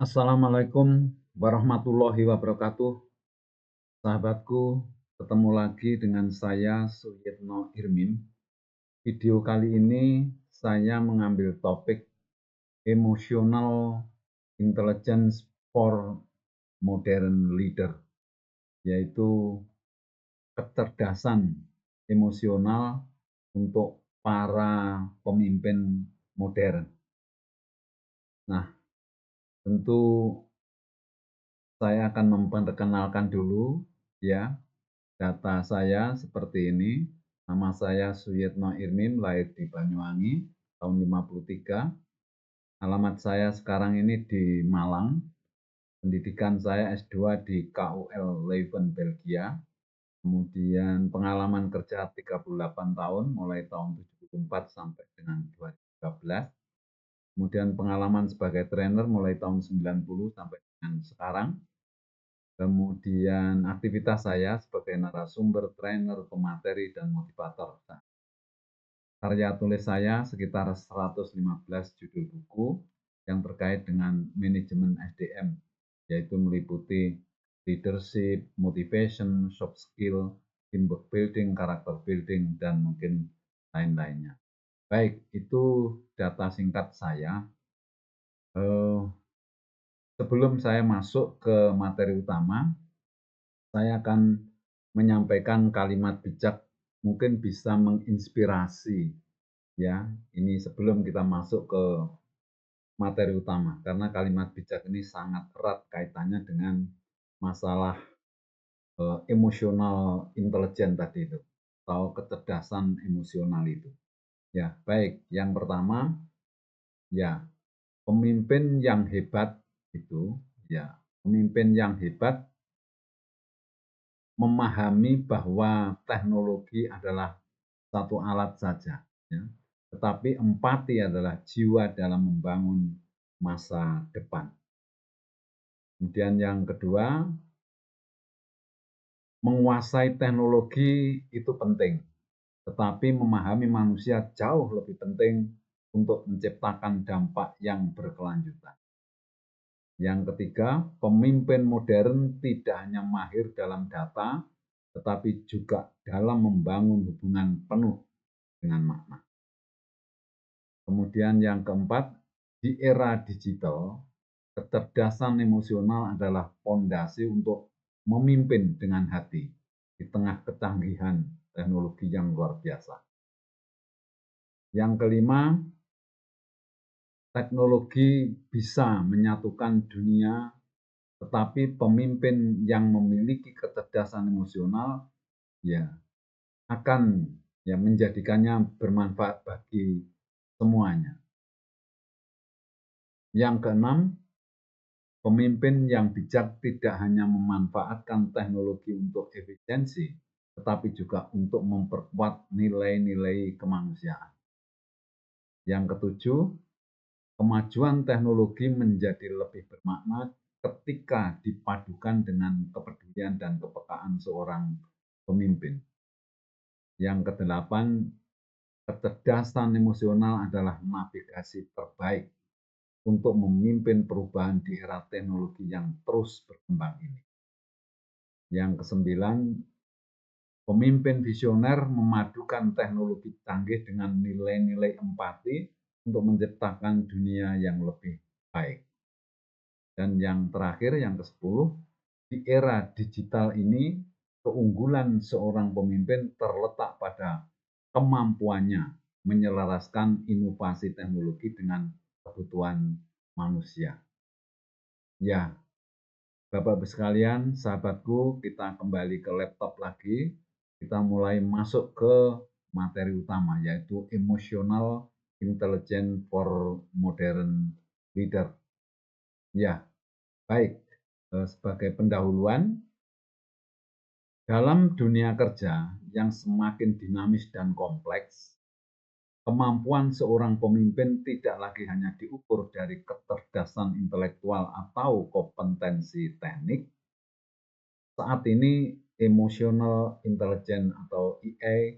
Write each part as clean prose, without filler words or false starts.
Assalamualaikum warahmatullahi wabarakatuh. Sahabatku, ketemu lagi dengan saya Suyitno Irmin. Video kali ini saya mengambil topik emotional intelligence for modern leader, yaitu kecerdasan emosional untuk para pemimpin modern. Nah, tentu saya akan memperkenalkan dulu ya. Data saya seperti ini. Nama saya Suyitno Irmin, lahir di Banyuwangi tahun 53. Alamat saya sekarang ini di Malang. Pendidikan saya S2 di KUL Leuven, Belgia. Kemudian pengalaman kerja 38 tahun, mulai tahun 74 sampai dengan 2013. Kemudian pengalaman sebagai trainer mulai tahun 90 sampai dengan sekarang. Kemudian aktivitas saya sebagai narasumber, trainer, pemateri, dan motivator. Karya tulis saya sekitar 115 judul buku yang terkait dengan manajemen SDM, yaitu meliputi leadership, motivation, soft skill, teamwork building, karakter building, dan mungkin lain-lainnya. Baik, itu data singkat saya. Sebelum saya masuk ke materi utama, saya akan menyampaikan kalimat bijak mungkin bisa menginspirasi ya. Ini sebelum kita masuk ke materi utama karena kalimat bijak ini sangat erat kaitannya dengan masalah emosional intelijen tadi itu atau kecerdasan emosional itu. Ya, baik. Yang pertama ya, pemimpin yang hebat itu ya, pemimpin yang hebat memahami bahwa teknologi adalah satu alat saja, ya. Tetapi empati adalah jiwa dalam membangun masa depan. Kemudian yang kedua, menguasai teknologi itu penting, tetapi memahami manusia jauh lebih penting untuk menciptakan dampak yang berkelanjutan. Yang ketiga, pemimpin modern tidak hanya mahir dalam data, tetapi juga dalam membangun hubungan penuh dengan makna. Kemudian yang keempat, di era digital, kecerdasan emosional adalah fondasi untuk memimpin dengan hati di tengah kecanggihan teknologi yang luar biasa. Yang kelima, teknologi bisa menyatukan dunia, tetapi pemimpin yang memiliki kecerdasan emosional ya akan ya menjadikannya bermanfaat bagi semuanya. Yang keenam, pemimpin yang bijak tidak hanya memanfaatkan teknologi untuk efisiensi, tetapi juga untuk memperkuat nilai-nilai kemanusiaan. Yang ketujuh, kemajuan teknologi menjadi lebih bermakna ketika dipadukan dengan kepedulian dan kepekaan seorang pemimpin. Yang kedelapan, kecerdasan emosional adalah navigasi terbaik untuk memimpin perubahan di era teknologi yang terus berkembang ini. Yang kesembilan, pemimpin visioner memadukan teknologi canggih dengan nilai-nilai empati untuk menciptakan dunia yang lebih baik. Dan yang terakhir, yang ke-10, di era digital ini, keunggulan seorang pemimpin terletak pada kemampuannya menyelaraskan inovasi teknologi dengan kebutuhan manusia. Ya, Bapak-Ibu sekalian, sahabatku, kita kembali ke laptop lagi. Kita mulai masuk ke materi utama, yaitu emotional intelligence for modern leader. Ya, baik. Sebagai pendahuluan, dalam dunia kerja yang semakin dinamis dan kompleks, kemampuan seorang pemimpin tidak lagi hanya diukur dari kecerdasan intelektual atau kompetensi teknik. Saat ini emotional intelligence atau EA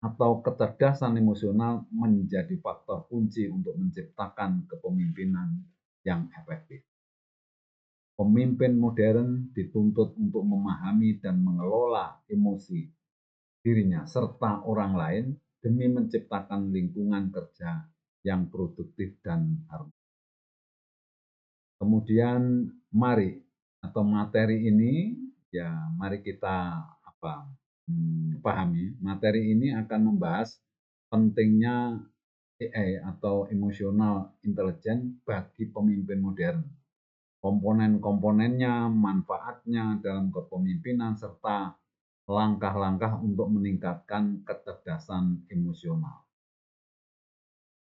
atau kecerdasan emosional menjadi faktor kunci untuk menciptakan kepemimpinan yang efektif. Pemimpin modern dituntut untuk memahami dan mengelola emosi dirinya serta orang lain demi menciptakan lingkungan kerja yang produktif dan harmonis. Kemudian mari atau materi ini ya mari kita pahami. Materi ini akan membahas pentingnya AI atau emotional intelligence bagi pemimpin modern. Komponen-komponennya, manfaatnya dalam kepemimpinan serta langkah-langkah untuk meningkatkan kecerdasan emosional.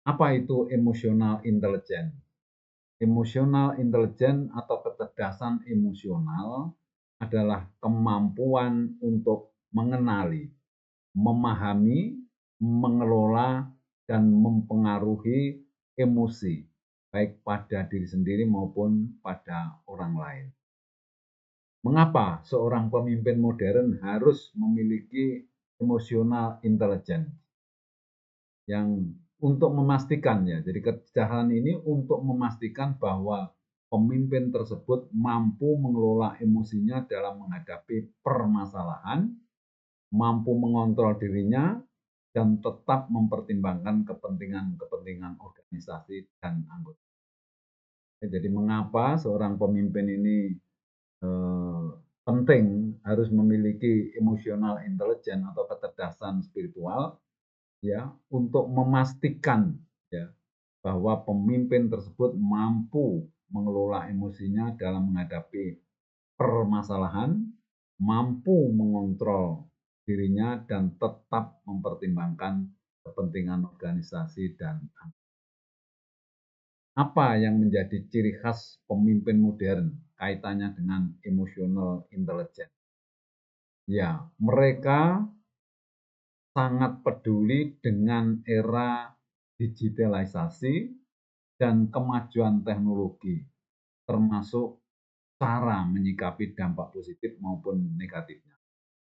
Apa itu emotional intelligence? Emotional intelligence atau kecerdasan emosional adalah kemampuan untuk mengenali, memahami, mengelola, dan mempengaruhi emosi, baik pada diri sendiri maupun pada orang lain. Mengapa seorang pemimpin modern harus memiliki emotional intelligence? Yang untuk memastikan ya, jadi kecerdasan ini untuk memastikan bahwa pemimpin tersebut mampu mengelola emosinya dalam menghadapi permasalahan, mampu mengontrol dirinya, dan tetap mempertimbangkan kepentingan-kepentingan organisasi dan anggota. Jadi mengapa seorang pemimpin ini penting harus memiliki emotional intelligence atau kecerdasan spiritual ya untuk memastikan ya bahwa pemimpin tersebut mampu mengelola emosinya dalam menghadapi permasalahan, mampu mengontrol dirinya dan tetap mempertimbangkan kepentingan organisasi dan apa yang menjadi ciri khas pemimpin modern kaitannya dengan emotional intelligence? Ya, mereka sangat peduli dengan era digitalisasi dan kemajuan teknologi, termasuk cara menyikapi dampak positif maupun negatifnya.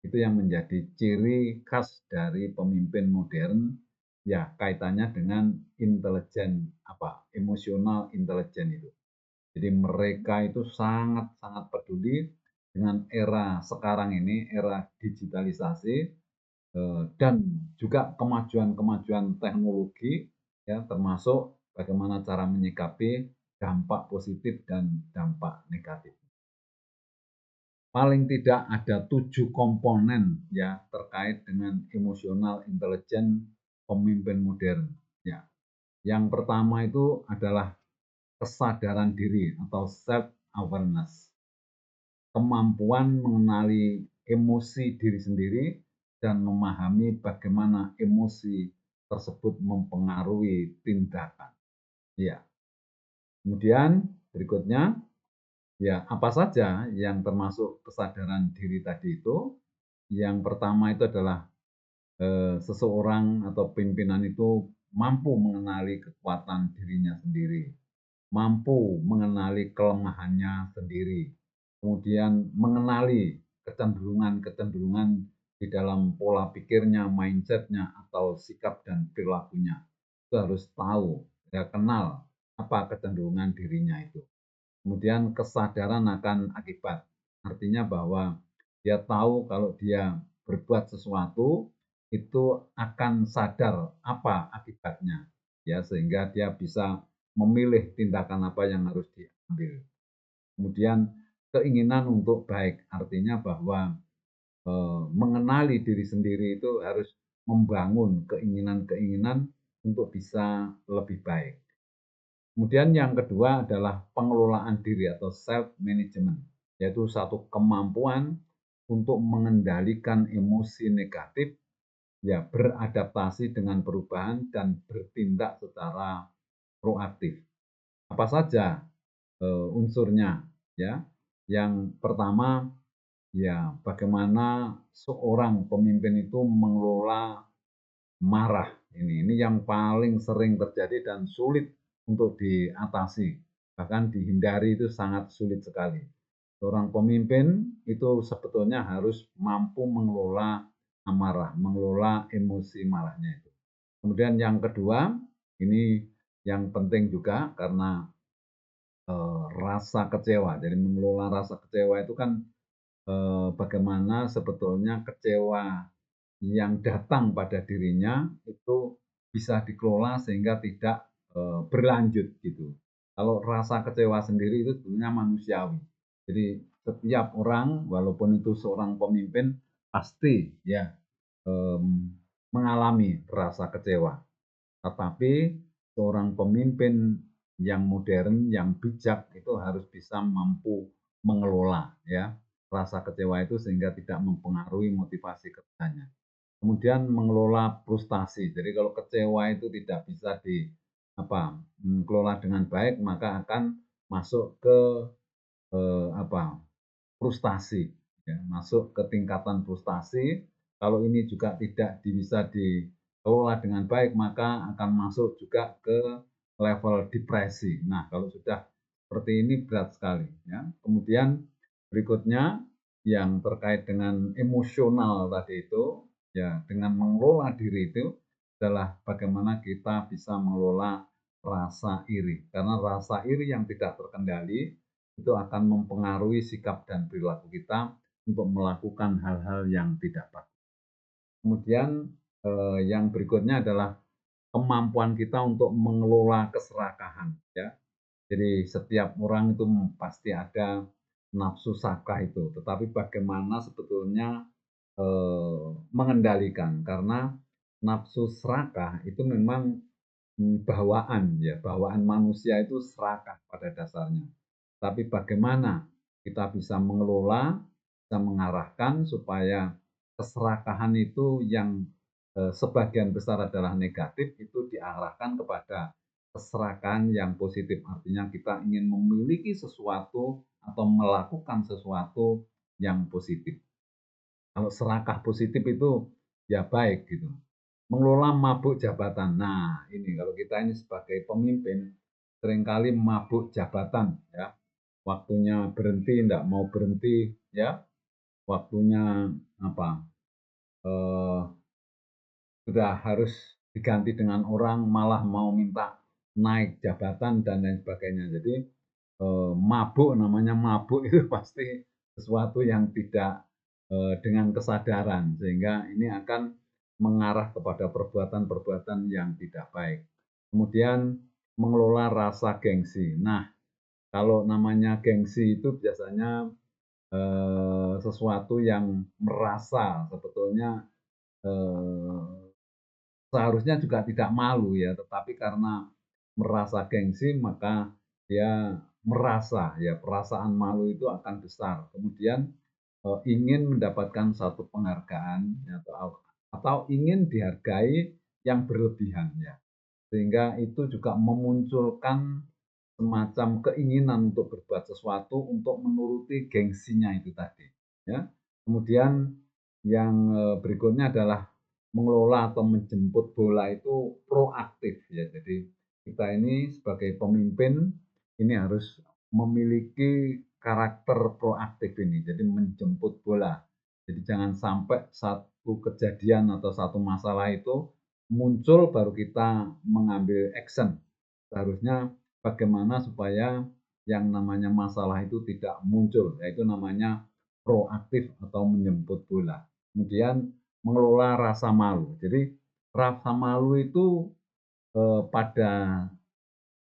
Itu yang menjadi ciri khas dari pemimpin modern, ya kaitannya dengan intelijen emosional intelijen itu. Jadi mereka itu sangat-sangat peduli dengan era sekarang ini, era digitalisasi dan juga kemajuan-kemajuan teknologi ya termasuk bagaimana cara menyikapi dampak positif dan dampak negatif. Paling tidak ada 7 komponen ya terkait dengan emosional intelligence pemimpin modern. Ya. Yang pertama itu adalah kesadaran diri atau self awareness. Kemampuan mengenali emosi diri sendiri dan memahami bagaimana emosi tersebut mempengaruhi tindakan. Ya. Kemudian berikutnya ya, apa saja yang termasuk kesadaran diri tadi itu? Yang pertama itu adalah seseorang atau pimpinan itu mampu mengenali kekuatan dirinya sendiri, mampu mengenali kelemahannya sendiri, kemudian mengenali kecenderungan-kecenderungan di dalam pola pikirnya, mindsetnya, atau sikap dan perilakunya. Itu harus tahu, ya kenal apa kecenderungan dirinya itu. Kemudian kesadaran akan akibat. Artinya bahwa dia tahu kalau dia berbuat sesuatu itu akan sadar apa akibatnya. Ya, sehingga dia bisa memilih tindakan apa yang harus diambil. Kemudian keinginan untuk baik, artinya bahwa mengenali diri sendiri itu harus membangun keinginan-keinginan untuk bisa lebih baik. Kemudian yang kedua adalah pengelolaan diri atau self management, yaitu satu kemampuan untuk mengendalikan emosi negatif, ya beradaptasi dengan perubahan dan bertindak secara proaktif. Apa saja unsurnya? Ya, yang pertama ya bagaimana seorang pemimpin itu mengelola marah. Ini yang paling sering terjadi dan sulit untuk diatasi. Bahkan dihindari itu sangat sulit sekali. Seorang pemimpin itu sebetulnya harus mampu mengelola amarah, mengelola emosi marahnya itu. Kemudian yang kedua, ini yang penting juga karena rasa kecewa. Jadi mengelola rasa kecewa itu kan, bagaimana sebetulnya kecewa yang datang pada dirinya itu bisa dikelola sehingga tidak, berlanjut gitu. Kalau rasa kecewa sendiri itu sebenarnya manusiawi. Jadi setiap orang walaupun itu seorang pemimpin pasti ya, mengalami rasa kecewa. Tetapi seorang pemimpin yang modern, yang bijak itu harus bisa mampu mengelola ya rasa kecewa itu sehingga tidak mempengaruhi motivasi kerjanya. Kemudian mengelola frustasi. Jadi kalau kecewa itu tidak bisa dikelola dengan baik maka akan masuk ke frustasi, ya, masuk ke tingkatan frustasi. Kalau ini juga tidak bisa dikelola dengan baik, maka akan masuk juga ke level depresi. Nah, kalau sudah seperti ini berat sekali. Ya. Kemudian berikutnya yang terkait dengan emosional tadi itu, ya dengan mengelola diri itu adalah bagaimana kita bisa mengelola rasa iri. Karena rasa iri yang tidak terkendali itu akan mempengaruhi sikap dan perilaku kita untuk melakukan hal-hal yang tidak baik. Kemudian yang berikutnya adalah kemampuan kita untuk mengelola keserakahan. Ya. Jadi setiap orang itu pasti ada nafsu sakah itu, tetapi bagaimana sebetulnya mengendalikan karena nafsu serakah itu memang bawaan ya, bawaan manusia itu serakah pada dasarnya. Tapi bagaimana kita bisa mengelola, bisa mengarahkan supaya keserakahan itu yang sebagian besar adalah negatif itu diarahkan kepada keserakahan yang positif. Artinya kita ingin memiliki sesuatu atau melakukan sesuatu yang positif. Kalau serakah positif itu ya baik gitu. Mengelola mabuk jabatan. Nah, ini kalau kita ini sebagai pemimpin seringkali mabuk jabatan ya. Waktunya berhenti, tidak mau berhenti ya. Waktunya apa? Eh, sudah harus diganti dengan orang malah mau minta naik jabatan dan lain sebagainya. Jadi mabuk namanya mabuk itu pasti sesuatu yang tidak dengan kesadaran sehingga ini akan mengarah kepada perbuatan-perbuatan yang tidak baik. Kemudian mengelola rasa gengsi. Nah, kalau namanya gengsi itu biasanya sesuatu yang merasa sebetulnya eh, seharusnya juga tidak malu ya, tetapi karena merasa gengsi maka dia merasa ya perasaan malu itu akan besar. Kemudian ingin mendapatkan satu penghargaan ya, atau ingin dihargai yang berlebihan ya. Sehingga itu juga memunculkan semacam keinginan untuk berbuat sesuatu untuk menuruti gengsinya itu tadi ya. Kemudian yang berikutnya adalah mengelola atau menjemput bola itu proaktif ya. Jadi kita ini sebagai pemimpin ini harus memiliki karakter proaktif ini. Jadi menjemput bola. Jadi jangan sampai satu kejadian atau satu masalah itu muncul baru kita mengambil action. Seharusnya bagaimana supaya yang namanya masalah itu tidak muncul, yaitu namanya proaktif atau menjemput bola. Kemudian mengelola rasa malu. Jadi rasa malu itu pada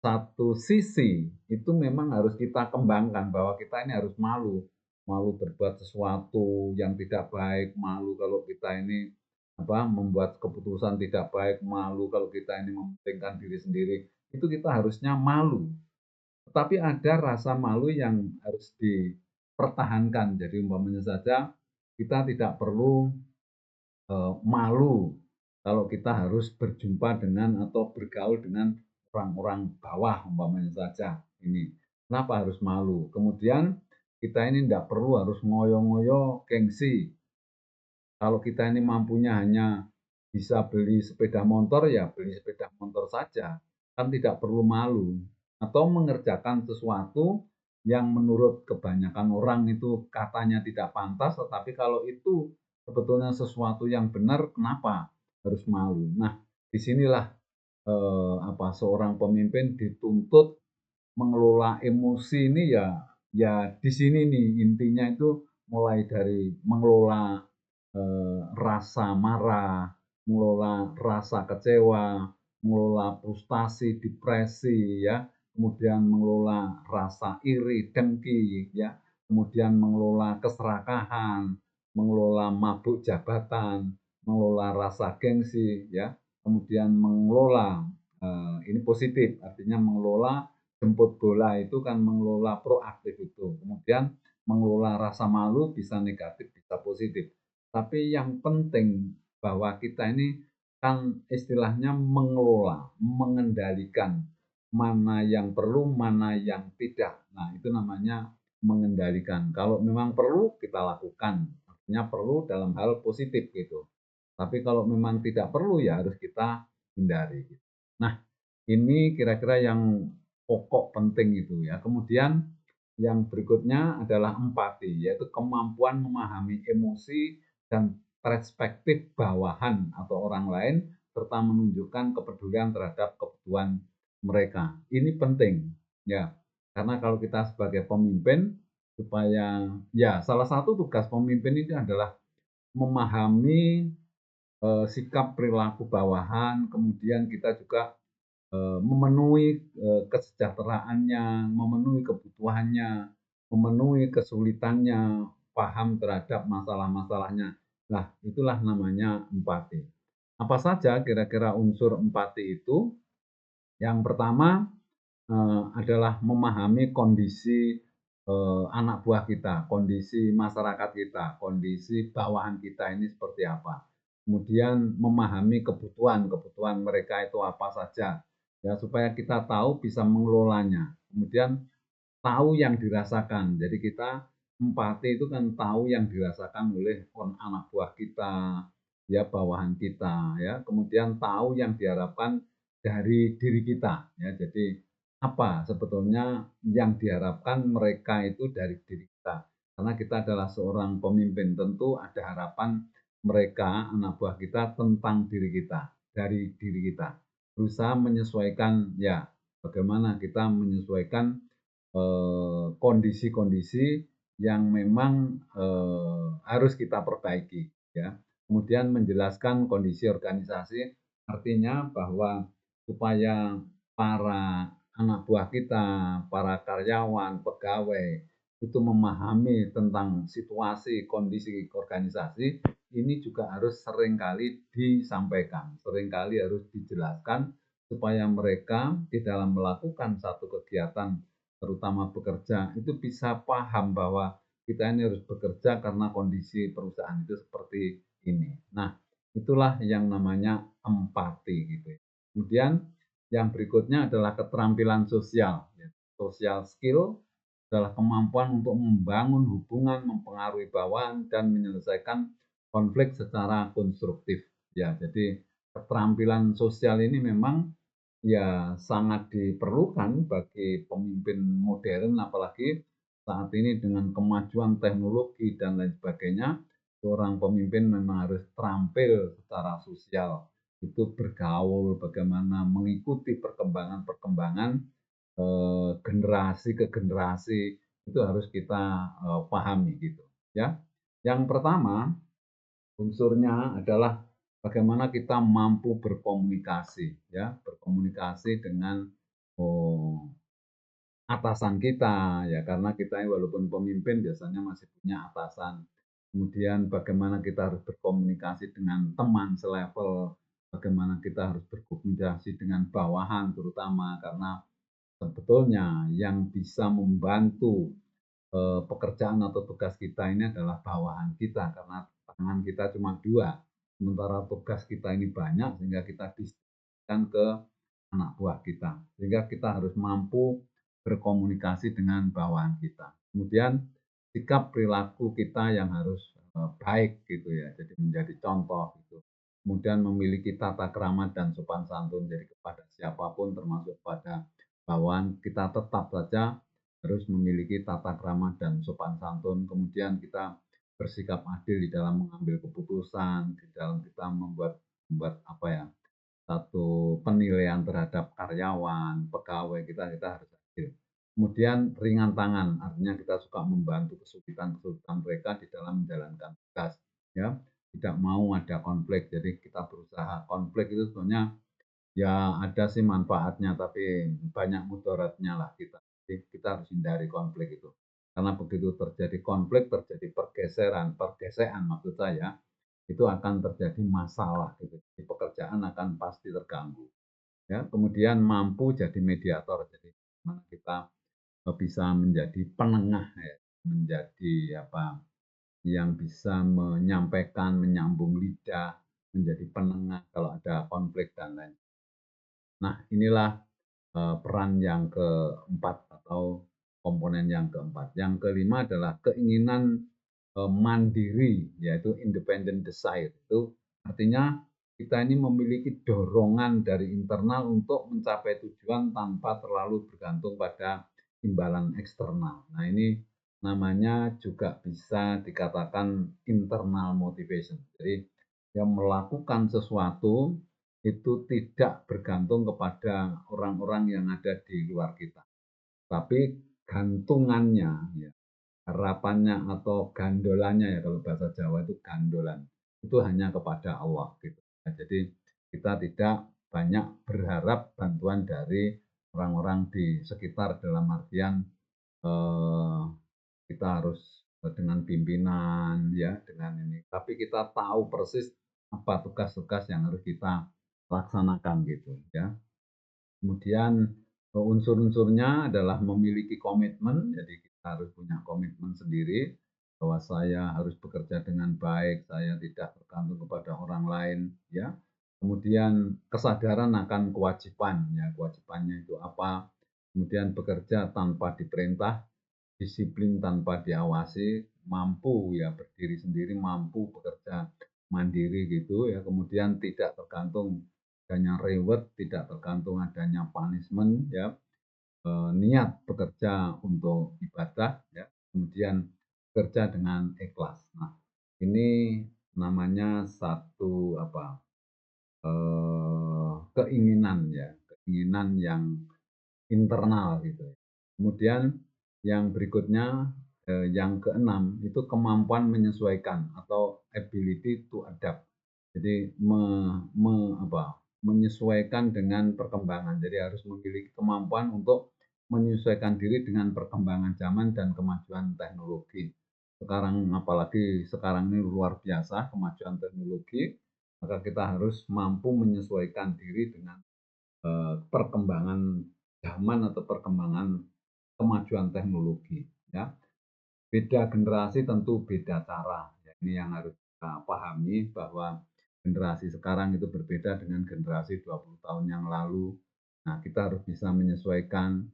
satu sisi itu memang harus kita kembangkan bahwa kita ini harus malu, malu berbuat sesuatu yang tidak baik, malu kalau kita ini membuat keputusan tidak baik, malu kalau kita ini mementingkan diri sendiri. Itu kita harusnya malu. Tetapi ada rasa malu yang harus dipertahankan. Jadi umpamanya saja kita tidak perlu malu kalau kita harus berjumpa dengan atau bergaul dengan orang-orang bawah umpamanya saja ini. Kenapa harus malu? Kemudian kita ini tidak perlu harus ngoyo-ngoyo gengsi. Kalau kita ini mampunya hanya bisa beli sepeda motor, ya beli sepeda motor saja. Kan tidak perlu malu. Atau mengerjakan sesuatu yang menurut kebanyakan orang itu katanya tidak pantas, tetapi kalau itu sebetulnya sesuatu yang benar, kenapa harus malu? Nah, disinilah seorang pemimpin dituntut mengelola emosi ini ya di sini nih intinya itu mulai dari mengelola rasa marah, mengelola rasa kecewa, mengelola frustasi, depresi ya, kemudian mengelola rasa iri, dengki ya, kemudian mengelola keserakahan, mengelola mabuk jabatan, mengelola rasa gengsi ya, kemudian mengelola ini positif, artinya mengelola jemput bola itu kan mengelola proaktif itu. Kemudian mengelola rasa malu bisa negatif, bisa positif. Tapi yang penting bahwa kita ini kan istilahnya mengelola, mengendalikan mana yang perlu, mana yang tidak. Nah, itu namanya mengendalikan. Kalau memang perlu kita lakukan, artinya perlu dalam hal positif gitu. Tapi kalau memang tidak perlu ya harus kita hindari. Nah, ini kira-kira yang pokok penting itu ya. Kemudian yang berikutnya adalah empati, yaitu kemampuan memahami emosi dan perspektif bawahan atau orang lain serta menunjukkan kepedulian terhadap kebutuhan mereka. Ini penting ya. Karena kalau kita sebagai pemimpin supaya ya salah satu tugas pemimpin ini adalah memahami sikap perilaku bawahan, kemudian kita juga memenuhi kesejahteraannya, memenuhi kebutuhannya, memenuhi kesulitannya, paham terhadap masalah-masalahnya. Nah, itulah namanya empati. Apa saja kira-kira unsur empati itu? Yang pertama adalah memahami kondisi anak buah kita, kondisi masyarakat kita, kondisi bawahan kita ini seperti apa. Kemudian memahami kebutuhan mereka itu apa saja, ya supaya kita tahu bisa mengelolanya. Kemudian tahu yang dirasakan. Jadi kita empati itu kan tahu yang dirasakan oleh anak buah kita, ya bawahan kita, ya. Kemudian tahu yang diharapkan dari diri kita, ya. Jadi apa sebetulnya yang diharapkan mereka itu dari diri kita. Karena kita adalah seorang pemimpin, tentu ada harapan mereka, anak buah kita tentang diri kita, dari diri kita. Berusaha menyesuaikan, ya bagaimana kita menyesuaikan kondisi-kondisi yang memang harus kita perbaiki ya. Kemudian menjelaskan kondisi organisasi artinya bahwa supaya para anak buah kita, para karyawan, pegawai itu memahami tentang situasi kondisi organisasi ini juga harus seringkali disampaikan, seringkali harus dijelaskan supaya mereka di dalam melakukan satu kegiatan terutama bekerja, itu bisa paham bahwa kita ini harus bekerja karena kondisi perusahaan itu seperti ini. Nah, itulah yang namanya empati gitu ya. Kemudian yang berikutnya adalah keterampilan sosial. Social skill adalah kemampuan untuk membangun hubungan, mempengaruhi bawahan, dan menyelesaikan konflik secara konstruktif. Ya, jadi keterampilan sosial ini memang ya sangat diperlukan bagi pemimpin modern apalagi saat ini dengan kemajuan teknologi dan lain sebagainya, seorang pemimpin memang harus terampil secara sosial, itu bergaul, bagaimana mengikuti perkembangan-perkembangan generasi ke generasi itu harus kita pahami gitu ya. Yang pertama unsurnya adalah bagaimana kita mampu berkomunikasi ya, berkomunikasi dengan oh, atasan kita ya karena kita walaupun pemimpin biasanya masih punya atasan. Kemudian bagaimana kita harus berkomunikasi dengan teman selevel, bagaimana kita harus berkomunikasi dengan bawahan terutama karena sebetulnya yang bisa membantu pekerjaan atau tugas kita ini adalah bawahan kita karena tangan kita cuma dua, sementara tugas kita ini banyak sehingga kita distribusikan ke anak buah kita. Sehingga kita harus mampu berkomunikasi dengan bawahan kita. Kemudian sikap perilaku kita yang harus baik gitu ya, jadi menjadi contoh gitu. Kemudian memiliki tata krama dan sopan santun, jadi kepada siapapun termasuk pada bawahan kita tetap saja harus memiliki tata krama dan sopan santun. Kemudian kita bersikap adil di dalam mengambil keputusan, di dalam kita membuat membuat apa ya satu penilaian terhadap karyawan, pegawai kita harus adil. Kemudian ringan tangan, artinya kita suka membantu kesulitan-kesulitan mereka di dalam menjalankan tugas, ya. Tidak mau ada konflik, jadi kita berusaha. Konflik itu sebenarnya ya ada sih manfaatnya, tapi banyak mudaratnya lah kita. Jadi kita harus hindari konflik itu. Karena begitu terjadi konflik, terjadi pergeseran maksud saya, itu akan terjadi masalah gitu. Jadi pekerjaan akan pasti terganggu. Ya, kemudian mampu jadi mediator, jadi mana kita bisa menjadi penengah ya, menjadi apa yang bisa menyampaikan, menyambung lidah, menjadi penengah kalau ada konflik dan lain. Nah, inilah peran yang keempat atau komponen yang keempat. Yang kelima adalah keinginan mandiri, yaitu independent desire. Itu artinya kita ini memiliki dorongan dari internal untuk mencapai tujuan tanpa terlalu bergantung pada imbalan eksternal. Nah, ini namanya juga bisa dikatakan internal motivation. Jadi yang melakukan sesuatu itu tidak bergantung kepada orang-orang yang ada di luar kita. Tapi gantungannya, ya, harapannya atau gandolannya ya kalau bahasa Jawa itu gandolan, itu hanya kepada Allah gitu. Nah, jadi kita tidak banyak berharap bantuan dari orang-orang di sekitar dalam artian eh, kita harus dengan pimpinan ya dengan ini. Tapi kita tahu persis apa tugas-tugas yang harus kita laksanakan gitu ya. Kemudian unsur-unsurnya adalah memiliki komitmen, jadi kita harus punya komitmen sendiri bahwa saya harus bekerja dengan baik, saya tidak bergantung kepada orang lain ya. Kemudian kesadaran akan kewajiban ya, kewajibannya itu apa? Kemudian bekerja tanpa diperintah, disiplin tanpa diawasi, mampu ya berdiri sendiri, mampu bekerja mandiri gitu ya, kemudian tidak tergantung adanya reward, tidak tergantung adanya punishment ya, niat bekerja untuk ibadah ya, kemudian bekerja dengan ikhlas. Nah, ini namanya satu apa? Keinginan ya, keinginan yang internal gitu. Kemudian yang berikutnya yang keenam itu kemampuan menyesuaikan atau ability to adapt. Jadi menyesuaikan dengan perkembangan. Jadi harus memiliki kemampuan untuk menyesuaikan diri dengan perkembangan zaman dan kemajuan teknologi. Sekarang apalagi sekarang ini luar biasa kemajuan teknologi, maka kita harus mampu menyesuaikan diri dengan perkembangan zaman atau perkembangan kemajuan teknologi ya. Beda generasi tentu beda cara. Ya, ini yang harus kita pahami bahwa generasi sekarang itu berbeda dengan generasi 20 tahun yang lalu. Nah, kita harus bisa menyesuaikan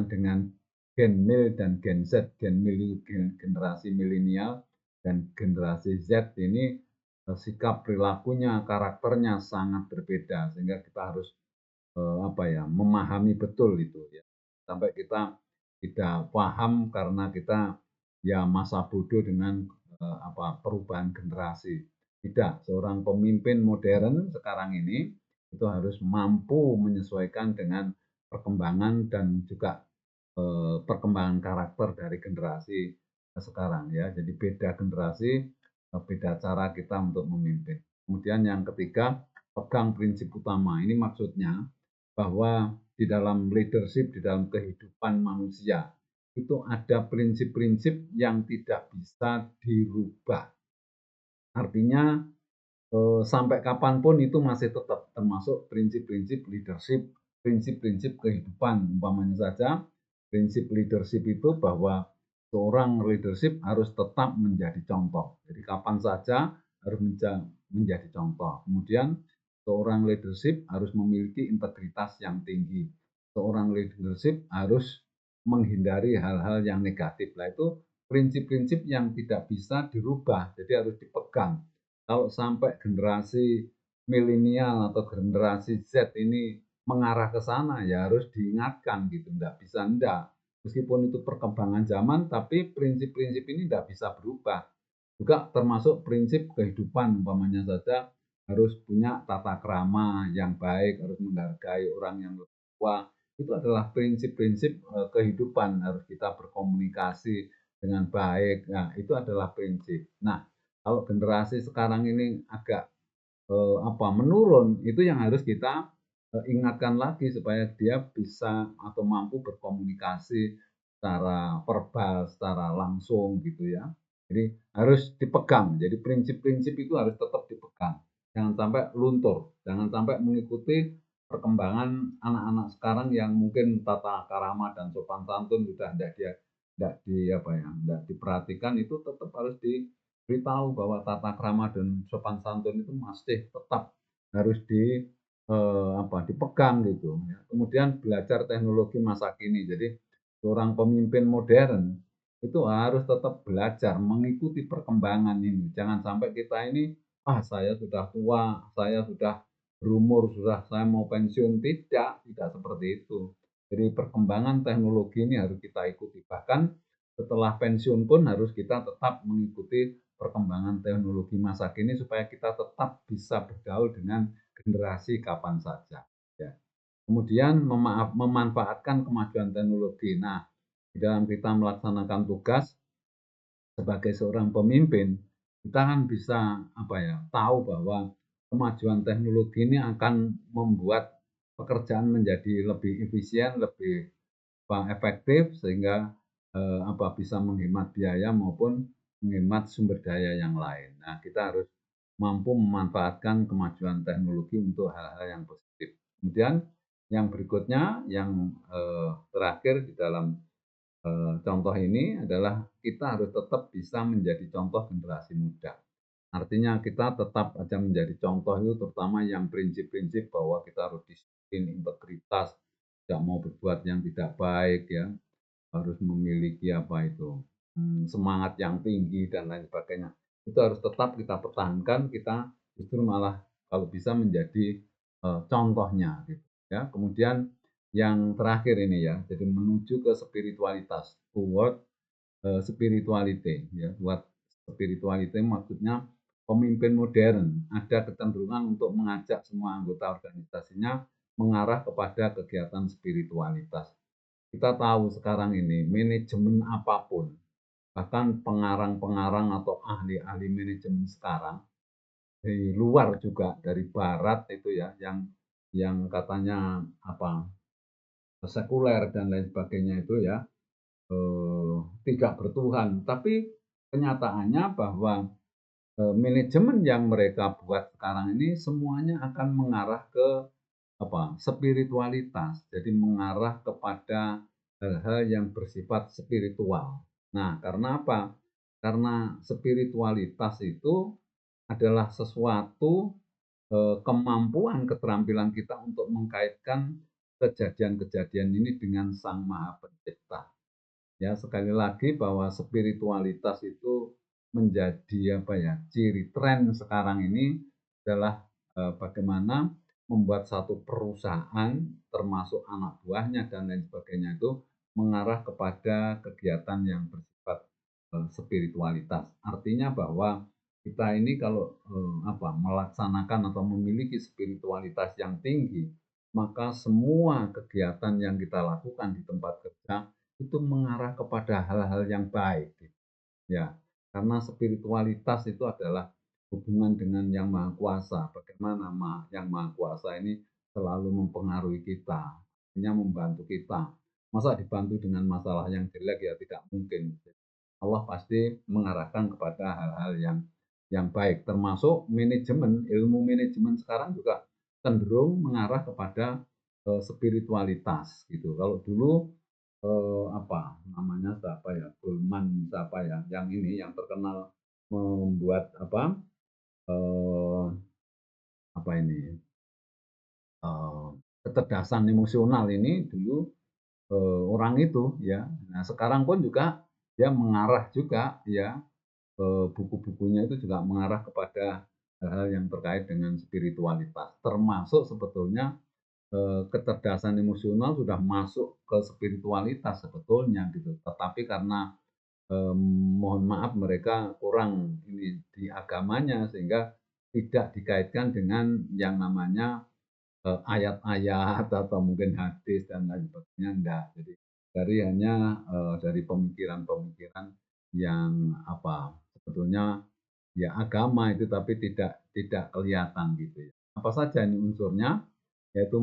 dengan Gen Mil dan Gen Z, generasi milenial dan generasi Z ini sikap perilakunya, karakternya sangat berbeda sehingga kita harus memahami betul itu ya. Sampai kita tidak paham karena kita ya masa bodoh dengan perubahan generasi. Tidak, seorang pemimpin modern sekarang ini itu harus mampu menyesuaikan dengan perkembangan dan juga perkembangan karakter dari generasi sekarang ya. Jadi beda generasi, beda cara kita untuk memimpin. Kemudian yang ketiga, pegang prinsip utama. Ini maksudnya bahwa di dalam leadership, di dalam kehidupan manusia, itu ada prinsip-prinsip yang tidak bisa dirubah. Artinya sampai kapanpun itu masih tetap termasuk prinsip-prinsip leadership, prinsip-prinsip kehidupan. Umpamanya saja, prinsip leadership itu bahwa seorang leadership harus tetap menjadi contoh. Jadi kapan saja harus menjadi contoh. Kemudian seorang leadership harus memiliki integritas yang tinggi. Seorang leadership harus menghindari hal-hal yang negatif. Nah, itu prinsip-prinsip yang tidak bisa dirubah, jadi harus dipegang. Kalau sampai generasi milenial atau generasi Z ini mengarah ke sana, ya harus diingatkan gitu, enggak bisa enggak. Meskipun itu perkembangan zaman, tapi prinsip-prinsip ini enggak bisa berubah. Juga termasuk prinsip kehidupan, umpamanya saja harus punya tata krama yang baik, harus menghargai orang yang lebih tua, itu adalah prinsip-prinsip kehidupan, harus kita berkomunikasi dengan baik. Nah, itu adalah prinsip. Nah, kalau generasi sekarang ini agak menurun, itu yang harus kita ingatkan lagi supaya dia bisa atau mampu berkomunikasi secara verbal, secara langsung gitu ya. Jadi harus dipegang. Jadi prinsip-prinsip itu harus tetap dipegang. Jangan sampai luntur, jangan sampai mengikuti perkembangan anak-anak sekarang yang mungkin tata krama dan sopan santun sudah tidak diperhatikan, itu tetap harus diberitahu bahwa tata krama dan sopan santun itu masih tetap harus dipegang gitu ya. Kemudian belajar teknologi masa kini. Jadi seorang pemimpin modern itu harus tetap belajar mengikuti perkembangan ini. Jangan sampai kita ini, saya sudah tua, saya sudah berumur, saya mau pensiun. Tidak seperti itu. Jadi perkembangan teknologi ini harus kita ikuti. Bahkan setelah pensiun pun harus kita tetap mengikuti perkembangan teknologi masa kini supaya kita tetap bisa bergaul dengan generasi kapan saja. Ya. Kemudian memanfaatkan kemajuan teknologi. Nah, di dalam kita melaksanakan tugas sebagai seorang pemimpin, kita kan bisa tahu bahwa kemajuan teknologi ini akan membuat pekerjaan menjadi lebih efisien, lebih efektif sehingga bisa menghemat biaya maupun menghemat sumber daya yang lain. Nah, kita harus mampu memanfaatkan kemajuan teknologi untuk hal-hal yang positif. Kemudian yang berikutnya, yang terakhir di dalam contoh ini adalah kita harus tetap bisa menjadi contoh generasi muda. Artinya kita tetap aja menjadi contoh itu terutama yang prinsip-prinsip bahwa kita harus disiplin, integritas, tidak mau berbuat yang tidak baik ya, harus memiliki semangat yang tinggi dan lain sebagainya. Itu harus tetap kita pertahankan, kita justru malah kalau bisa menjadi contohnya gitu ya. Kemudian yang terakhir ini ya, jadi menuju ke spiritualitas, toward spirituality ya. Buat spirituality maksudnya pemimpin modern ada kecenderungan untuk mengajak semua anggota organisasinya mengarah kepada kegiatan spiritualitas. Kita tahu sekarang ini manajemen apapun, bahkan pengarang-pengarang atau ahli-ahli manajemen sekarang dari luar juga dari barat itu ya, yang katanya sekuler dan lain sebagainya itu ya, tidak bertuhan. Tapi kenyataannya bahwa manajemen yang mereka buat sekarang ini semuanya akan mengarah ke spiritualitas. Jadi mengarah kepada hal-hal yang bersifat spiritual. Nah, karena apa? Karena spiritualitas itu adalah sesuatu kemampuan, keterampilan kita untuk mengkaitkan kejadian-kejadian ini dengan Sang Maha Pencipta. Ya, sekali lagi bahwa spiritualitas itu menjadi ciri tren sekarang ini adalah bagaimana membuat satu perusahaan termasuk anak buahnya dan lain sebagainya itu mengarah kepada kegiatan yang bersifat spiritualitas. Artinya bahwa kita ini kalau melaksanakan atau memiliki spiritualitas yang tinggi, maka semua kegiatan yang kita lakukan di tempat kerja itu mengarah kepada hal-hal yang baik. Ya, karena spiritualitas itu adalah hubungan dengan Yang Maha Kuasa. Bagaimana Yang Maha Kuasa ini selalu mempengaruhi kita, artinya membantu kita. Masa dibantu dengan masalah yang jelek ya tidak mungkin. Allah pasti mengarahkan kepada hal-hal yang baik, termasuk manajemen, ilmu manajemen sekarang juga cenderung mengarah kepada spiritualitas gitu. Kalau dulu Goldman yang ini yang terkenal membuat eh, apa ini eh, kecerdasan emosional ini dulu orang itu ya. Nah, sekarang pun juga dia mengarah juga ya, buku-bukunya itu juga mengarah kepada hal-hal yang terkait dengan spiritualitas. Termasuk sebetulnya kecerdasan emosional sudah masuk ke spiritualitas sebetulnya gitu. Tetapi karena mohon maaf mereka kurang ini di agamanya sehingga tidak dikaitkan dengan yang namanya ayat-ayat atau mungkin hadis dan lain sebagainya, enggak. Jadi dari hanya, dari pemikiran-pemikiran yang apa, sebetulnya ya agama itu tapi tidak kelihatan gitu ya. Apa saja ini unsurnya? Yaitu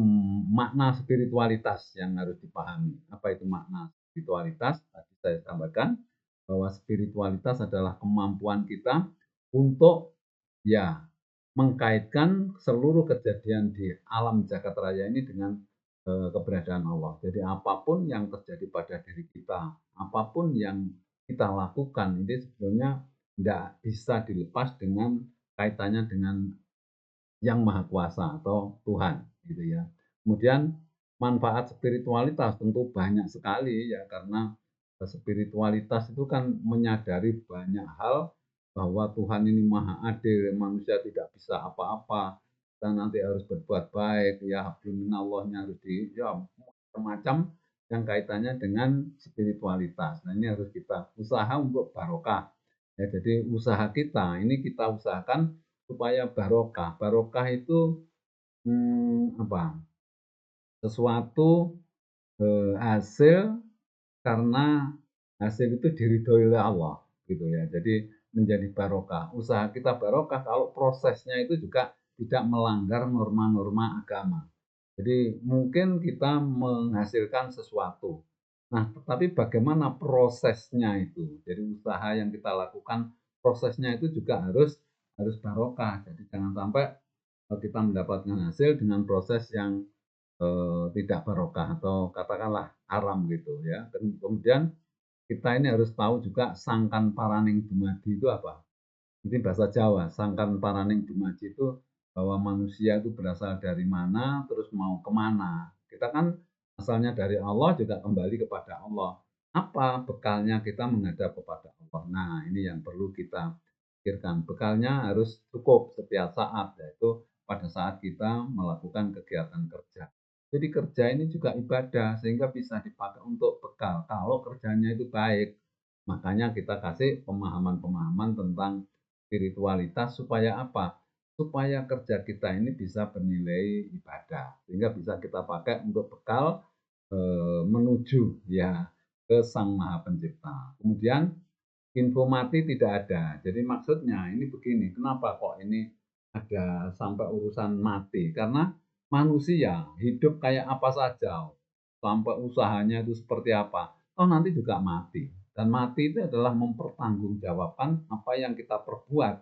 makna spiritualitas yang harus dipahami. Apa itu makna spiritualitas? Tadi saya sampaikan bahwa spiritualitas adalah kemampuan kita untuk ya mengkaitkan seluruh kejadian di alam jagat raya ini dengan keberadaan Allah. Jadi apapun yang terjadi pada diri kita, apapun yang kita lakukan ini sebetulnya tidak bisa dilepas dengan kaitannya dengan yang Maha Kuasa atau Tuhan gitu ya. Kemudian manfaat spiritualitas tentu banyak sekali ya karena spiritualitas itu kan menyadari banyak hal bahwa Tuhan ini maha adil, manusia tidak bisa apa-apa, kita nanti harus berbuat baik, ya habluminallahnya harus ya macam-macam yang kaitannya dengan spiritualitas. Nah ini harus kita usaha untuk barokah. Ya, jadi usaha kita ini kita usahakan supaya barokah. Barokah itu apa? Sesuatu hasil karena hasil itu diridhoi oleh Allah gitu ya. Jadi menjadi barokah. Usaha kita barokah kalau prosesnya itu juga tidak melanggar norma-norma agama. Jadi mungkin kita menghasilkan sesuatu. Nah, tetapi bagaimana prosesnya itu? Jadi usaha yang kita lakukan prosesnya itu juga harus barokah. Jadi jangan sampai kita mendapatkan hasil dengan proses yang tidak barokah atau katakanlah haram gitu ya. Dan kemudian kita ini harus tahu juga sangkan paraning dumadi itu apa? Ini bahasa Jawa, sangkan paraning dumaji itu bahwa manusia itu berasal dari mana, terus mau kemana. Kita kan asalnya dari Allah juga kembali kepada Allah. Apa bekalnya kita menghadap kepada Allah? Nah, ini yang perlu kita pikirkan. Bekalnya harus cukup setiap saat, yaitu pada saat kita melakukan kegiatan kerja. Jadi kerja ini juga ibadah, sehingga bisa dipakai untuk bekal. Kalau kerjanya itu baik, makanya kita kasih pemahaman-pemahaman tentang spiritualitas supaya apa? Supaya kerja kita ini bisa bernilai ibadah, sehingga bisa kita pakai untuk bekal menuju ya ke Sang Maha Pencipta. Kemudian info mati tidak ada. Jadi maksudnya ini begini, kenapa kok ini ada sampai urusan mati? Karena manusia hidup kayak apa saja, sampai usahanya itu seperti apa, toh nanti juga mati. Dan mati itu adalah mempertanggungjawabkan apa yang kita perbuat.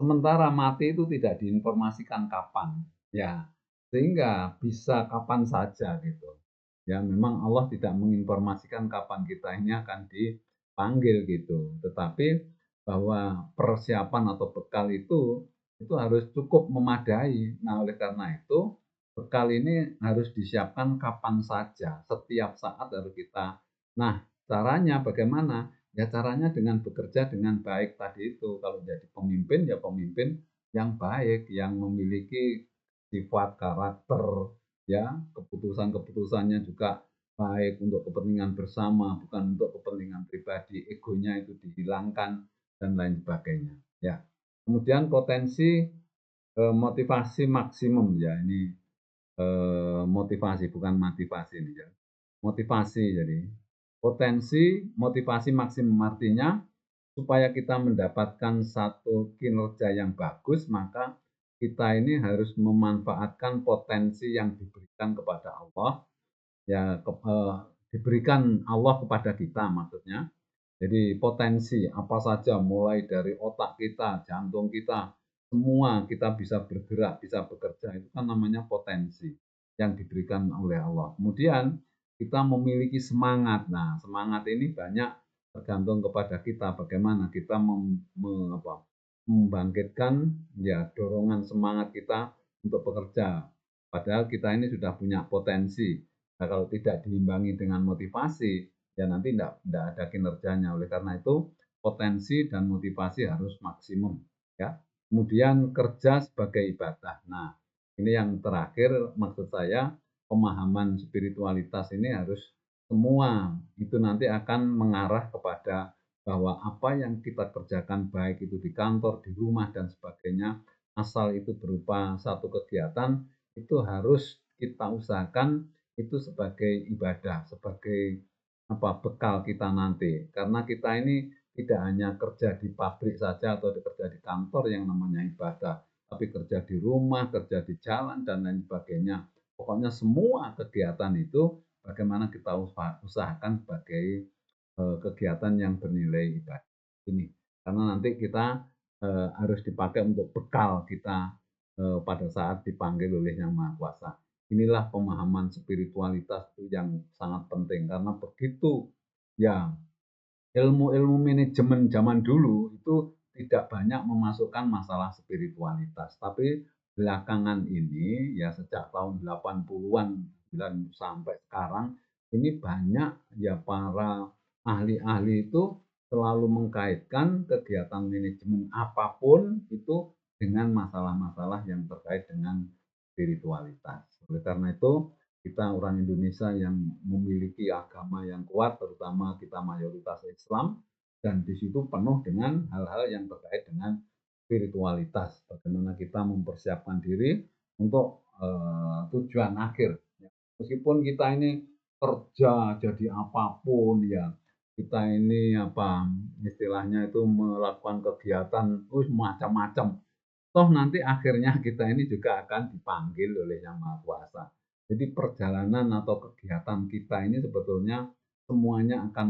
Sementara mati itu tidak diinformasikan kapan, ya, sehingga bisa kapan saja gitu. Ya, memang Allah tidak menginformasikan kapan kita ini akan dipanggil gitu. Tetapi bahwa persiapan atau bekal itu harus cukup memadai. Nah, oleh karena itu bekal ini harus disiapkan kapan saja, setiap saat harus kita. Nah, caranya bagaimana? Ya caranya dengan bekerja dengan baik tadi itu. Kalau jadi pemimpin, ya pemimpin yang baik, yang memiliki sifat karakter, ya keputusan-keputusannya juga baik untuk kepentingan bersama, bukan untuk kepentingan pribadi, egonya itu dihilangkan dan lain sebagainya. Ya. Kemudian potensi motivasi maksimum ya ini motivasi bukan motivasi ini ya. Motivasi jadi potensi motivasi maksimum artinya supaya kita mendapatkan satu kinerja yang bagus maka kita ini harus memanfaatkan potensi yang diberikan kepada Allah ya diberikan Allah kepada kita maksudnya. Jadi potensi apa saja mulai dari otak kita, jantung kita, semua kita bisa bergerak, bisa bekerja itu kan namanya potensi yang diberikan oleh Allah. Kemudian kita memiliki semangat. Nah, semangat ini banyak tergantung kepada kita bagaimana kita membangkitkan ya dorongan semangat kita untuk bekerja. Padahal kita ini sudah punya potensi. Nah, kalau tidak diimbangi dengan motivasi, ya nanti tidak ada kinerjanya. Oleh karena itu, potensi dan motivasi harus maksimum. Ya. Kemudian kerja sebagai ibadah. Nah, ini yang terakhir maksud saya pemahaman spiritualitas ini harus semua itu nanti akan mengarah kepada bahwa apa yang kita kerjakan baik itu di kantor, di rumah dan sebagainya, asal itu berupa satu kegiatan itu harus kita usahakan itu sebagai ibadah, sebagai bekal kita nanti. Karena kita ini tidak hanya kerja di pabrik saja atau kerja di kantor yang namanya ibadah, tapi kerja di rumah, kerja di jalan dan lain sebagainya. Pokoknya semua kegiatan itu bagaimana kita usahakan sebagai kegiatan yang bernilai ibadah ini. Karena nanti kita harus dipakai untuk bekal kita pada saat dipanggil oleh Yang Maha Kuasa. Inilah pemahaman spiritualitas itu yang sangat penting karena begitu ya ilmu-ilmu manajemen zaman dulu itu tidak banyak memasukkan masalah spiritualitas. Tapi belakangan ini ya sejak tahun 80-an dan sampai sekarang ini banyak ya para ahli-ahli itu selalu mengkaitkan kegiatan manajemen apapun itu dengan masalah-masalah yang terkait dengan spiritualitas. Oleh karena itu, kita orang Indonesia yang memiliki agama yang kuat, terutama kita mayoritas Islam, dan di situ penuh dengan hal-hal yang terkait dengan spiritualitas. Bagaimana kita mempersiapkan diri untuk tujuan akhir. Meskipun kita ini kerja jadi apapun ya, kita ini istilahnya itu melakukan kegiatan macam-macam. Toh nanti akhirnya kita ini juga akan dipanggil oleh Yang Maha Kuasa. Jadi perjalanan atau kegiatan kita ini sebetulnya semuanya akan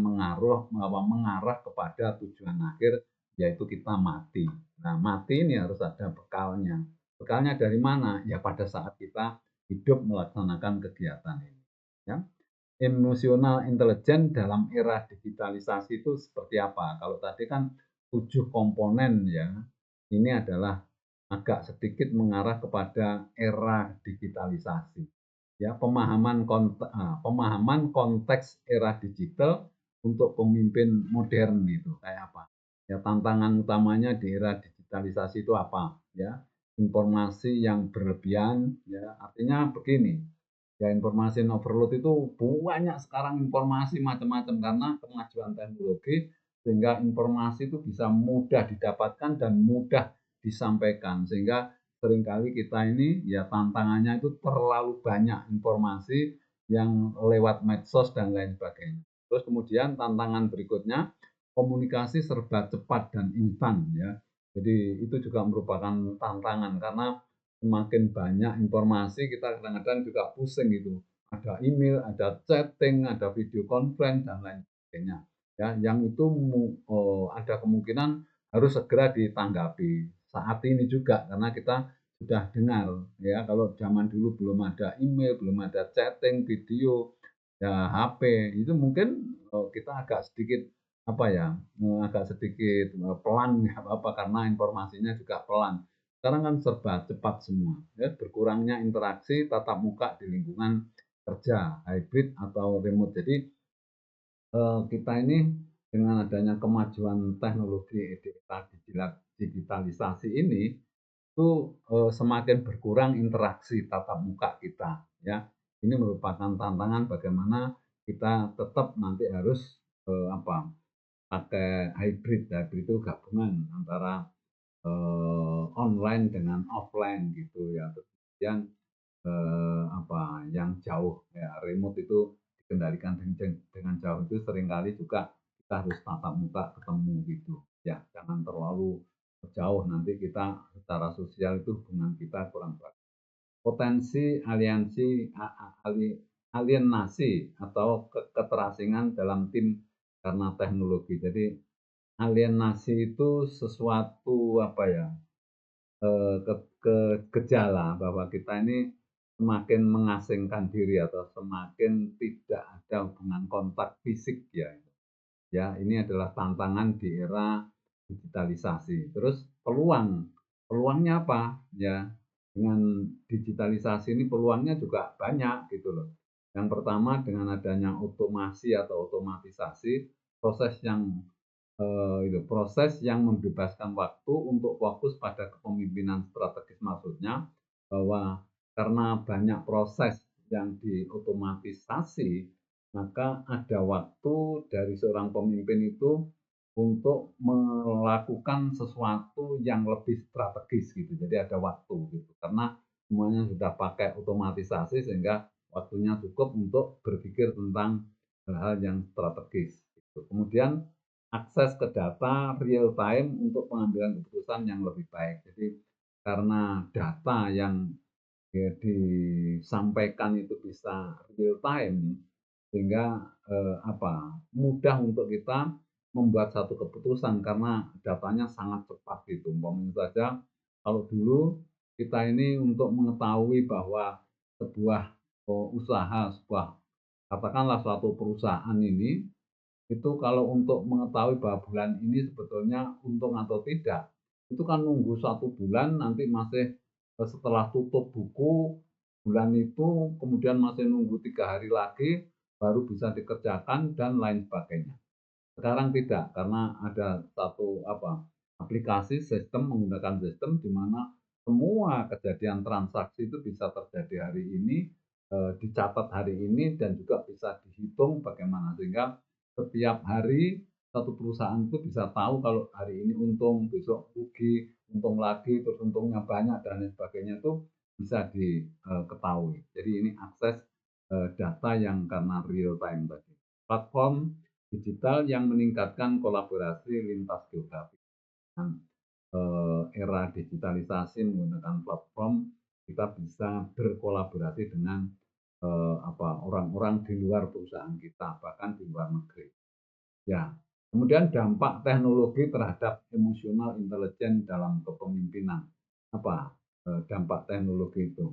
mengarah kepada tujuan akhir, yaitu kita mati. Nah, mati ini harus ada bekalnya. Bekalnya dari mana? Ya pada saat kita hidup melaksanakan kegiatan ini. Ya. Emosional intelijen dalam era digitalisasi itu seperti apa? Kalau tadi kan 7 komponen ya. Ini adalah agak sedikit mengarah kepada era digitalisasi. Ya, pemahaman konteks era digital untuk pemimpin modern itu kayak apa? Ya, tantangan utamanya di era digitalisasi itu apa? Ya, informasi yang berlebihan ya, artinya begini. Ya, informasi overload itu banyak sekarang informasi macam-macam karena kemajuan teknologi sehingga informasi itu bisa mudah didapatkan dan mudah disampaikan sehingga seringkali kita ini ya tantangannya itu terlalu banyak informasi yang lewat medsos dan lain sebagainya. Terus kemudian tantangan berikutnya komunikasi serba cepat dan instan ya. Jadi itu juga merupakan tantangan karena semakin banyak informasi kita kadang-kadang juga pusing gitu. Ada email, ada chatting, ada video conference dan lain sebagainya. Ya, yang itu ada kemungkinan harus segera ditanggapi saat ini juga karena kita sudah dengar ya kalau zaman dulu belum ada email, belum ada chatting, video, ya HP itu mungkin kita agak sedikit agak sedikit pelan apa karena informasinya juga pelan. Sekarang kan serba cepat semua, ya, berkurangnya interaksi tatap muka di lingkungan kerja, hybrid atau remote. Jadi kita ini dengan adanya kemajuan teknologi digitalisasi ini itu semakin berkurang interaksi tatap muka kita ya. Ini merupakan tantangan bagaimana kita tetap nanti harus pakai hybrid. Hybrid itu gabungan antara online dengan offline gitu ya. Terus kemudian yang jauh ya remote itu dikendalikan dengan jauh itu seringkali juga kita harus tatap muka ketemu gitu ya, jangan terlalu jauh nanti kita secara sosial itu hubungan kita kurang baik. Potensi alienasi atau keterasingan dalam tim karena teknologi. Jadi alienasi itu sesuatu gejala bahwa kita ini semakin mengasingkan diri atau semakin tidak ada hubungan kontak fisik ya. Ya, ini adalah tantangan di era digitalisasi. Terus peluangnya apa? Ya, dengan digitalisasi ini peluangnya juga banyak gitu loh. Yang pertama dengan adanya otomasi atau otomatisasi proses yang proses yang membebaskan waktu untuk fokus pada kepemimpinan strategis, maksudnya bahwa karena banyak proses yang diotomatisasi, maka ada waktu dari seorang pemimpin itu untuk melakukan sesuatu yang lebih strategis gitu. Jadi ada waktu gitu. Karena semuanya sudah pakai otomatisasi sehingga waktunya cukup untuk berpikir tentang hal-hal yang strategis, gitu. Kemudian akses ke data real time untuk pengambilan keputusan yang lebih baik. Jadi karena data yang disampaikan itu bisa real time, sehingga mudah untuk kita membuat satu keputusan karena datanya sangat cepat gitu. Umpamanya saja kalau dulu kita ini untuk mengetahui bahwa sebuah usaha, sebuah katakanlah suatu perusahaan ini, itu kalau untuk mengetahui bahwa bulan ini sebetulnya untung atau tidak, itu kan nunggu 1 bulan, nanti masih setelah tutup buku bulan itu, kemudian masih nunggu 3 hari lagi baru bisa dikerjakan dan lain sebagainya. Sekarang tidak, karena ada satu aplikasi sistem, menggunakan sistem di mana semua kejadian transaksi itu bisa terjadi hari ini, dicatat hari ini dan juga bisa dihitung bagaimana sehingga setiap hari satu perusahaan itu bisa tahu kalau hari ini untung, besok rugi, untung lagi, terus untungnya banyak dan lain sebagainya itu bisa diketahui. Jadi ini akses data yang karena real time tadi. Platform digital yang meningkatkan kolaborasi lintas geografi. Nah, era digitalisasi menggunakan platform, kita bisa berkolaborasi dengan orang-orang di luar perusahaan kita, bahkan di luar negeri. Ya, kemudian dampak teknologi terhadap emosional intelijen dalam kepemimpinan. Apa dampak teknologi itu?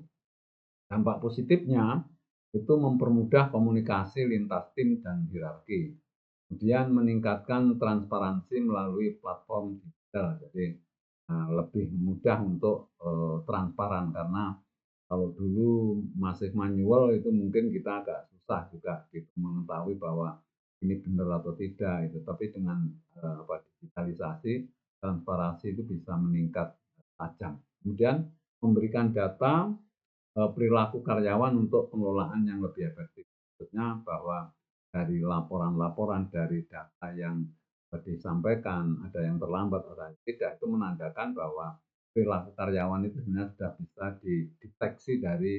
Dampak positifnya itu mempermudah komunikasi lintas tim dan hierarki. Kemudian meningkatkan transparansi melalui platform digital. Jadi lebih mudah untuk transparan karena kalau dulu masih manual itu mungkin kita agak susah juga gitu mengetahui bahwa ini benar atau tidak itu. Tapi dengan digitalisasi, transparansi itu bisa meningkat tajam. Kemudian memberikan data perilaku karyawan untuk pengelolaan yang lebih efektif. Maksudnya bahwa dari laporan-laporan dari data yang disampaikan, ada yang terlambat, ada yang tidak, itu menandakan bahwa perilaku karyawan itu sebenarnya sudah bisa dideteksi dari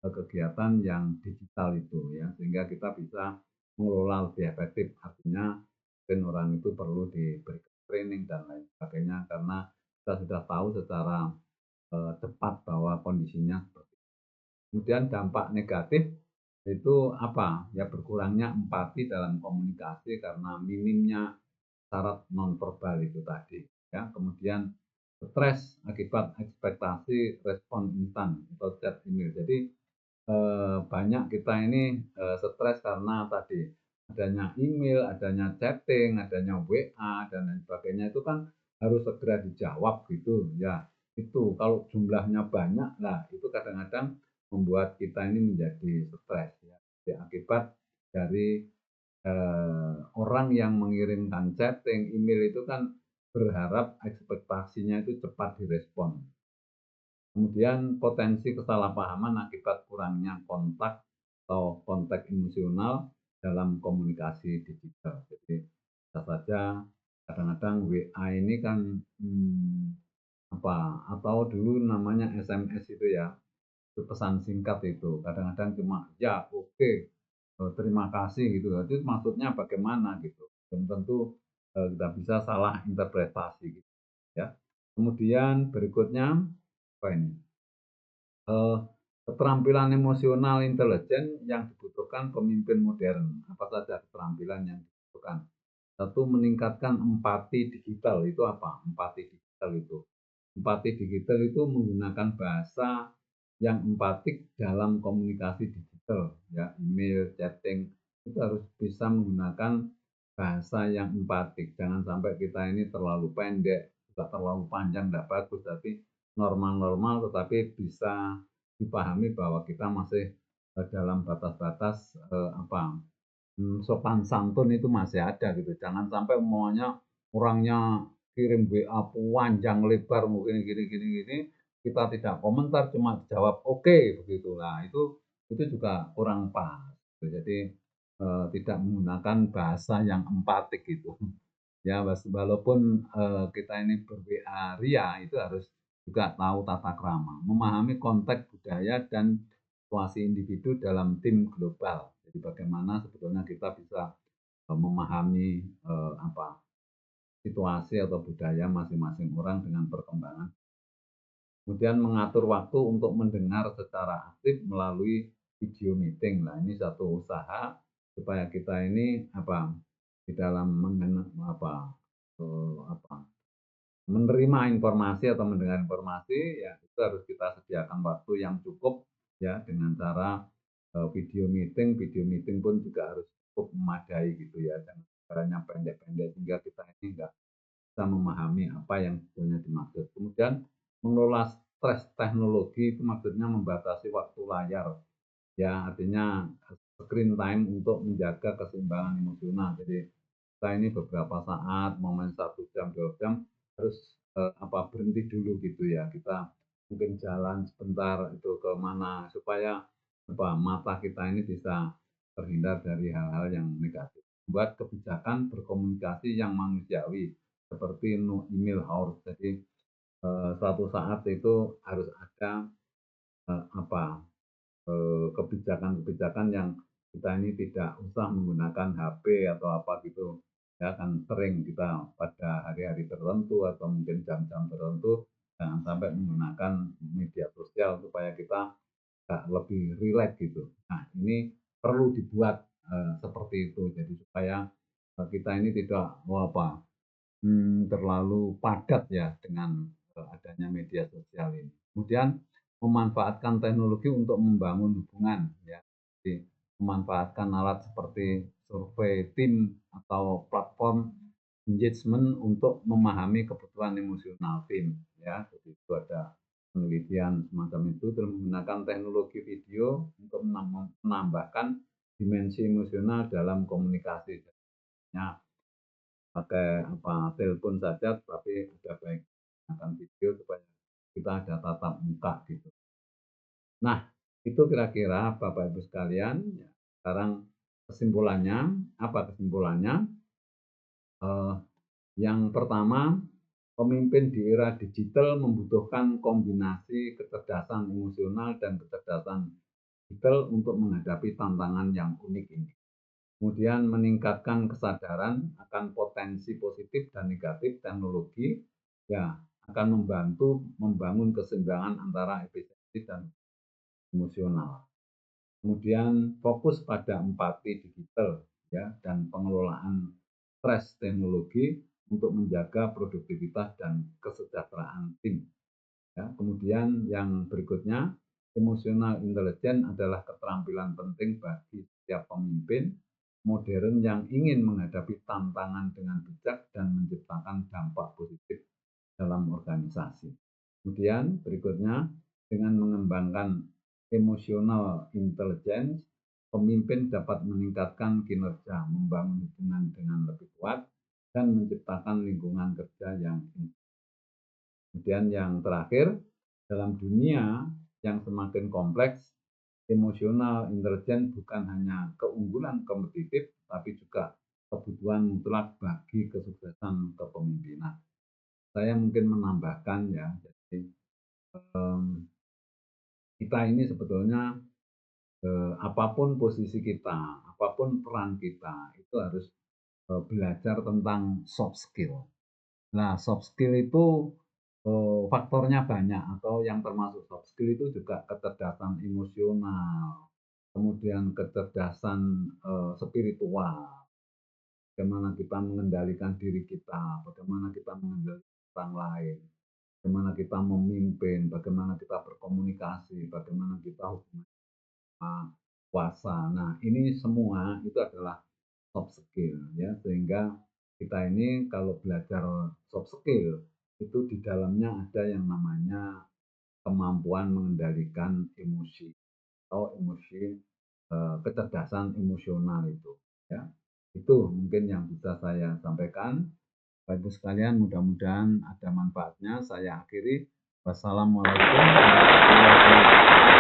kegiatan yang digital itu ya, sehingga kita bisa mengelola lebih efektif. Artinya mungkin orang itu perlu diberi training dan lain sebagainya karena kita sudah tahu secara cepat bahwa kondisinya seperti. Kemudian dampak negatif itu apa? Ya berkurangnya empati dalam komunikasi karena minimnya syarat nonverbal itu tadi. Ya, kemudian stres akibat ekspektasi respon instan atau chat email. Jadi banyak kita ini stres karena tadi adanya email, adanya chatting, adanya WA dan lain sebagainya itu kan harus segera dijawab gitu ya. Itu kalau jumlahnya banyak, nah itu kadang-kadang membuat kita ini menjadi stres ya. Akibat dari orang yang mengirimkan chatting, email itu kan berharap ekspektasinya itu cepat direspon. Kemudian potensi kesalahpahaman akibat kurangnya kontak atau kontak emosional dalam komunikasi digital. Jadi bisa saja kadang-kadang WA ini kan atau dulu namanya SMS itu ya, itu pesan singkat itu. Kadang-kadang cuma ya oke, terima kasih gitu. Jadi maksudnya bagaimana gitu. Belum tentu kita bisa salah interpretasi gitu ya. Kemudian berikutnya apa ini? Keterampilan emosional intelijen yang dibutuhkan pemimpin modern. Apa saja keterampilan yang dibutuhkan? Satu, meningkatkan empati digital. Itu apa? Empati digital itu. Empati digital itu menggunakan bahasa yang empatik dalam komunikasi digital. Ya, email, chatting, itu harus bisa menggunakan bahasa yang empatik. Jangan sampai kita ini terlalu pendek, juga terlalu panjang, tidak bagus. Tapi normal-normal tetapi bisa dipahami bahwa kita masih dalam batas-batas sopan santun itu masih ada gitu. Jangan sampai semuanya orangnya kirim WA panjang lebar mungkin gini, kita tidak komentar cuma jawab oke begitu. Nah, itu juga kurang pas. Jadi tidak menggunakan bahasa yang empatik gitu. Ya, walaupun kita ini ber WA ria itu harus juga tahu tata krama, memahami konteks budaya dan situasi individu dalam tim global. Jadi bagaimana sebetulnya kita bisa memahami situasi atau budaya masing-masing orang dengan perkembangan. Kemudian mengatur waktu untuk mendengar secara aktif melalui video meeting. Nah, ini satu usaha supaya kita ini di dalam menerima informasi atau mendengar informasi, ya itu harus kita sediakan waktu yang cukup ya dengan cara video meeting. Video meeting pun juga harus cukup memadai gitu ya, dan caranya pendek-pendek sehingga kita ini enggak bisa memahami apa yang sebetulnya dimaksud. Kemudian mengelola stres teknologi itu maksudnya membatasi waktu layar, ya artinya screen time untuk menjaga keseimbangan emosional. Jadi kita ini beberapa saat, momen 1 jam, 2 jam harus berhenti dulu gitu ya. Kita mungkin jalan sebentar itu ke mana supaya mata kita ini bisa terhindar dari hal-hal yang negatif. Buat kebijakan berkomunikasi yang manusiawi seperti no email hours. Jadi suatu saat itu harus ada kebijakan-kebijakan yang kita ini tidak usah menggunakan HP atau apa gitu. Ya kan sering kita pada hari-hari tertentu atau mungkin jam-jam tertentu jangan sampai menggunakan media sosial supaya kita lebih rileks gitu. Nah, ini perlu dibuat seperti itu. Jadi supaya kita ini tidak terlalu padat ya dengan adanya media sosial ini. Kemudian memanfaatkan teknologi untuk membangun hubungan ya. Jadi memanfaatkan alat seperti survei tim atau platform engagement untuk memahami kebutuhan emosional tim ya. Jadi itu ada penelitian semacam itu, terus menggunakan teknologi video untuk menambahkan dimensi emosional dalam komunikasi. Ya, pakai telepon saja, tapi ada baik menggunakan video supaya kita ada tatap muka gitu. Nah, itu kira-kira Bapak Ibu sekalian. Ya, sekarang kesimpulannya, apa kesimpulannya? Yang pertama, pemimpin di era digital membutuhkan kombinasi kecerdasan emosional dan kecerdasan digital untuk menghadapi tantangan yang unik ini. Kemudian meningkatkan kesadaran akan potensi positif dan negatif teknologi, ya akan membantu membangun keseimbangan antara efisiensi dan emosional. Kemudian fokus pada empati digital ya dan pengelolaan stres teknologi untuk menjaga produktivitas dan kesejahteraan tim. Ya, kemudian yang berikutnya, emotional intelligence adalah keterampilan penting bagi setiap pemimpin modern yang ingin menghadapi tantangan dengan bijak dan menciptakan dampak positif dalam organisasi. Kemudian berikutnya, dengan mengembangkan emotional intelligence, pemimpin dapat meningkatkan kinerja, membangun hubungan dengan lebih kuat, dan menciptakan lingkungan kerja yang inklusif. Kemudian yang terakhir, dalam dunia yang semakin kompleks, emotional intelligence bukan hanya keunggulan kompetitif, tapi juga kebutuhan mutlak bagi kesuksesan kepemimpinan. Saya mungkin menambahkan ya, jadi kita ini sebetulnya apapun posisi kita, apapun peran kita, itu harus belajar tentang soft skill. Nah, soft skill itu faktornya banyak, atau yang termasuk soft skill itu juga kecerdasan emosional, kemudian kecerdasan spiritual, bagaimana kita mengendalikan diri kita, bagaimana kita mengendalikan orang lain, bagaimana kita memimpin, bagaimana kita berkomunikasi, bagaimana kita hubungan kuasa. Nah, ini semua itu adalah soft skill ya, sehingga kita ini kalau belajar soft skill itu di dalamnya ada yang namanya kemampuan mengendalikan emosi atau emosi kecerdasan emosional itu ya. Itu mungkin yang bisa saya sampaikan. Bapak Ibu sekalian, mudah-mudahan ada manfaatnya. Saya akhiri. Wassalamualaikum warahmatullahi wabarakatuh.